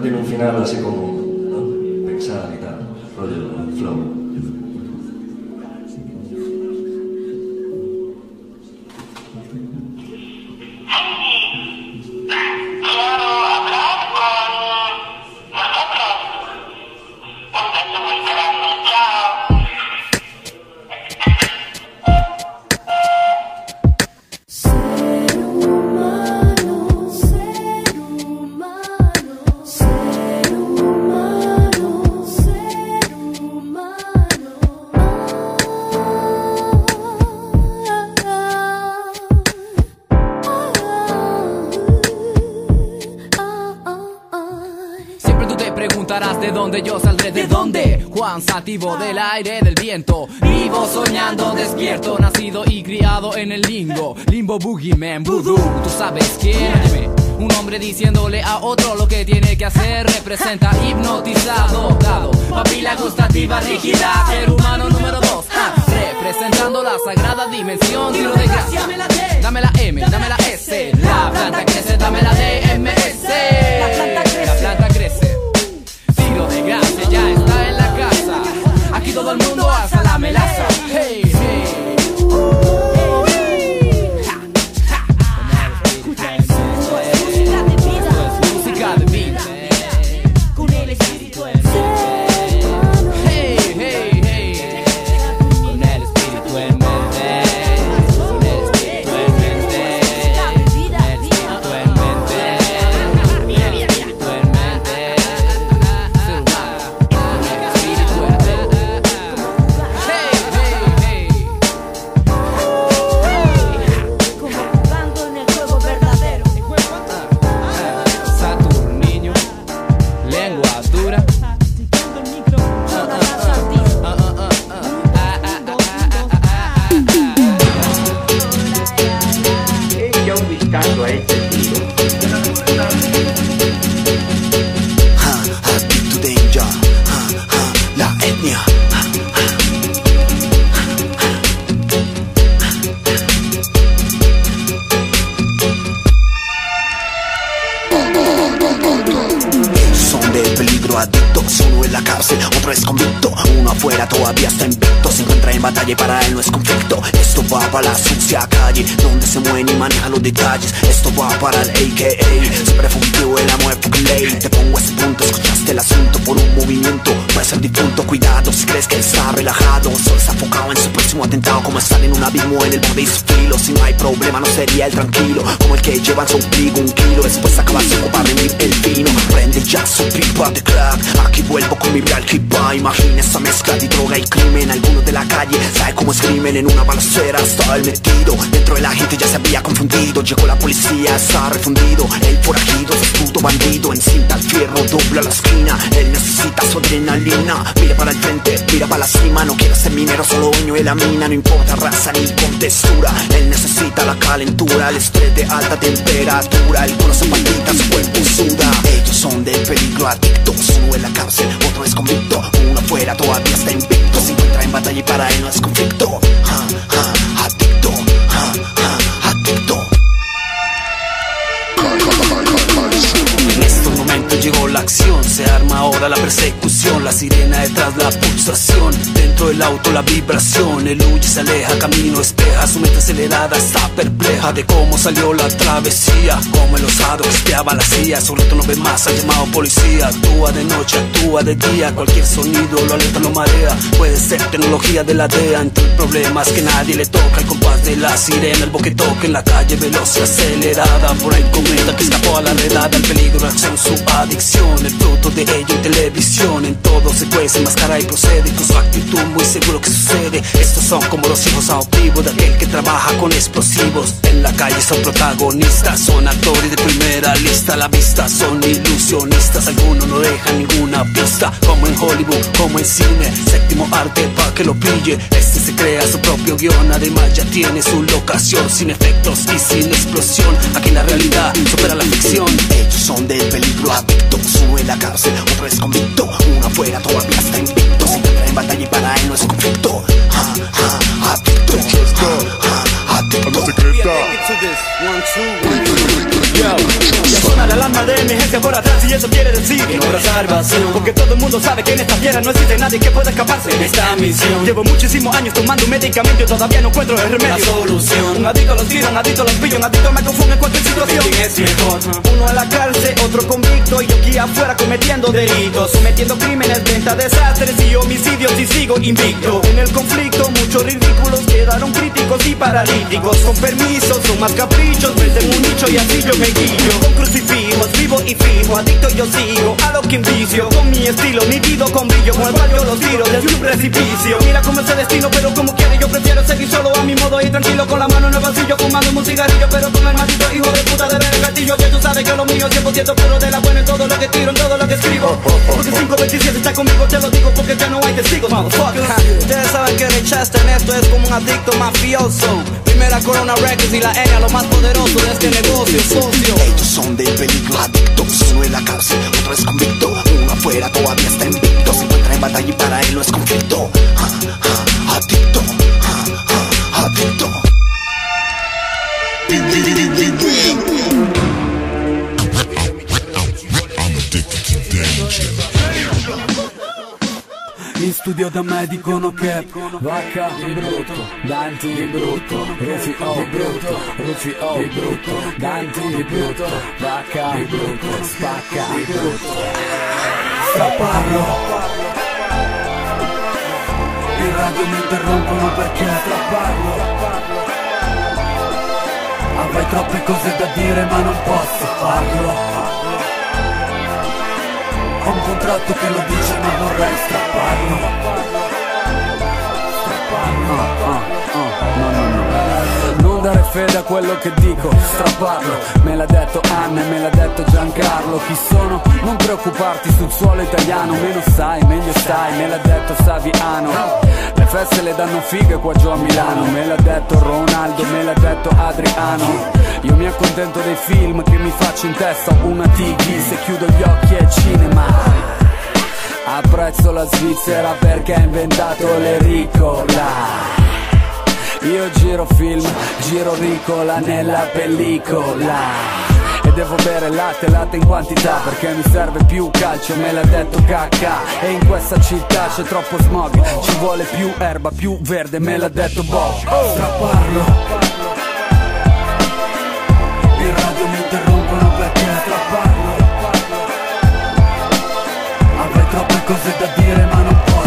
Tiene un final así como, ¿no? Pensar y tal, rollo flow. Preguntarás de dónde yo saldré, de dónde. Juan Sativo, del aire, del viento. Vivo soñando despierto, nacido y criado en el limbo. Limbo, boogeyman, voodoo, tú sabes quién. Óyeme, un hombre diciéndole a otro lo que tiene que hacer. Representa hipnotizado, dado papila gustativa rígida. Ser humano número 2, representando la sagrada dimensión. Tiro de gracia, dame la M, dame la S. La planta crece, dame la DMS. La planta crece. Tiro de gracia ya está en la casa. Aquí todo el mundo alza la melaza. Hey, hey. Música de vida. Con el espíritu en mente. Hey, hey, hey. Con el espíritu en mente. Con el espíritu en mente. Con el espíritu en mente. Adictos, uno en la cárcel, otro es convicto. Uno afuera todavía está invicto. Se encuentra en batalla y para él no es conflicto. Esto va para la sucia calle, donde se mueven y manejan los detalles. Esto va para el AKA, siempre fundió el amo de ley. Te pongo a ese punto, escuchaste el asunto por un movimiento. Puede ser difunto, cuidado si crees que él está relajado. Solo está enfocado en su próximo atentado, como estar en un abismo en el borde y su filo. Si no hay problema no sería el tranquilo, como el que lleva en su ombligo 1 kilo. Después acaba seco para rendir el vino. Prende ya su pipa de crack. Aquí vuelvo con mi real hipa. Imagina esa mezcla de droga y crimen. Algunos de la calle sabe cómo es crimen. En una balacera estaba el metido. Dentro de la gente ya se había confundido. Llegó la policía, está refundido. El forajido es puto bandido. Encinta el fierro, dobla la esquina. Él necesita su adrenalina. Mira para el frente, mira para la cima. No quiere ser minero, solo dueño de la mina. No importa raza ni contextura. Él necesita la calentura, el estrés de alta temperatura. El conoce pandita, su cuerpo suda. Ellos son del peligro adictos. Uno en la cárcel, otro es convicto. Uno afuera todavía está invicto. Se encuentra en batalla y para él no es conflicto. Adicto, adicto. En estos momentos llegó la acción, se arma ahora la persecución. La sirena detrás, la pulsación. Dentro del auto la vibración. El huye, se aleja, camino espeja. Su mente acelerada está perpleja de cómo salió la travesía. Como el osado que espiaba la CIA. Su reto no ve más, ha llamado policía. Actúa de noche, actúa de día. Cualquier sonido lo alerta, lo marea. Puede ser tecnología de la DEA. Entre problemas que nadie le toca. El compás de la sirena, el boquetoque en la calle veloz y acelerada. Por ahí comenta que escapó a la redada. El peligro, acción, su adicción. El fruto de ello televisión. En todo se cuece, máscara y procede. Con su actitud muy seguro que sucede. Estos son como los hijos adoptivos de aquel que trabaja con explosivos. En la calle son protagonistas, son actores de primera lista. A la vista son ilusionistas, algunos no dejan ninguna pista. Como en Hollywood, como en cine, séptimo arte pa' que lo pille. Este se crea su propio guión, además ya tiene su locación. Sin efectos y sin explosión, aquí la realidad supera la ficción. Ellos son del peligro adicto, uno en la cárcel, otro es convicto. Uno afuera todavía está invicto, se encuentra en batalla y para él no es conflicto. Adicto, adicto. Suena la alarma de emergencia por atrás y eso quiere decir que no habrá salvación, porque todo el mundo sabe que en esta tierra no existe nadie que pueda escaparse de esta misión. Llevo muchísimos años tomando un medicamento y todavía no encuentro el remedio, la solución. Un adicto los tira, un adicto los pilla, un adicto me confunde en cualquier situación. Es mejor. Uno en la cárcel, otro convicto, y yo aquí afuera cometiendo delitos, sometiendo crímenes, venta desastres y homicidios, y sigo invicto. En el conflicto muchos ridículos quedaron críticos y paralíticos. Con permiso son más caprichos, venden un nicho y así yo me guillo. Con crucifijos, vivo y fijo, adicto yo sigo a lo que envicio. Con mi estilo, nítido con brillo, con el cual yo los tiro desde un precipicio. Mira cómo es el destino, pero como quiere yo prefiero seguir solo a mi modo y tranquilo, con la mano en el bolsillo, fumando un cigarrillo, pero con el maldito hijo de puta de ver el gatillo. Ya tú sabes que lo mío 100% puro de la buena en todo lo que tiro, en todo lo que escribo. Porque 527 está conmigo, te lo digo porque ya no hay testigos, motherfucker. Ustedes saben que Richester en esto es como un adicto mafioso. Primera Corona Records y la N a lo más poderoso de este negocio, socio. Ellos son del peligro adictos, uno en la cárcel, otro es convicto. Uno afuera todavía está invicto, se encuentra en batalla y para él no es conflicto. Adicto, adicto. In studio da me dicono che Vacca di brutto, Danti di brutto, Rufio di brutto, Rufio di brutto, Danti di brutto, Vacca di brutto, Spacca di brutto. Strapparlo. In radio mi interrompono perché strapparlo. Avrei troppe cose da dire ma non posso farlo. Ho un contratto che lo dice ma vorrei strapparlo. Non dare fede a quello che dico, strapparlo. Me l'ha detto Anna e me l'ha detto Giancarlo. Chi sono? Non preoccuparti sul suolo italiano. Meno sai, meglio stai, me l'ha detto Saviano. Le feste le danno fighe qua giù a Milano. Me l'ha detto Ronaldo, me l'ha detto Adriano. Io mi accontento dei film che mi faccio in testa. Ho una TV, se chiudo gli occhi è cinema. Apprezzo la Svizzera perché ha inventato l'ericola. Io giro film, giro ricola nella pellicola. E devo bere latte in quantità perché mi serve più calcio, me l'ha detto cacca. E in questa città c'è troppo smog, ci vuole più erba, più verde, me l'ha detto Bob. Strapparlo. In radio mi interrompono perché strapparlo. Avrei troppe cose da dire ma non posso.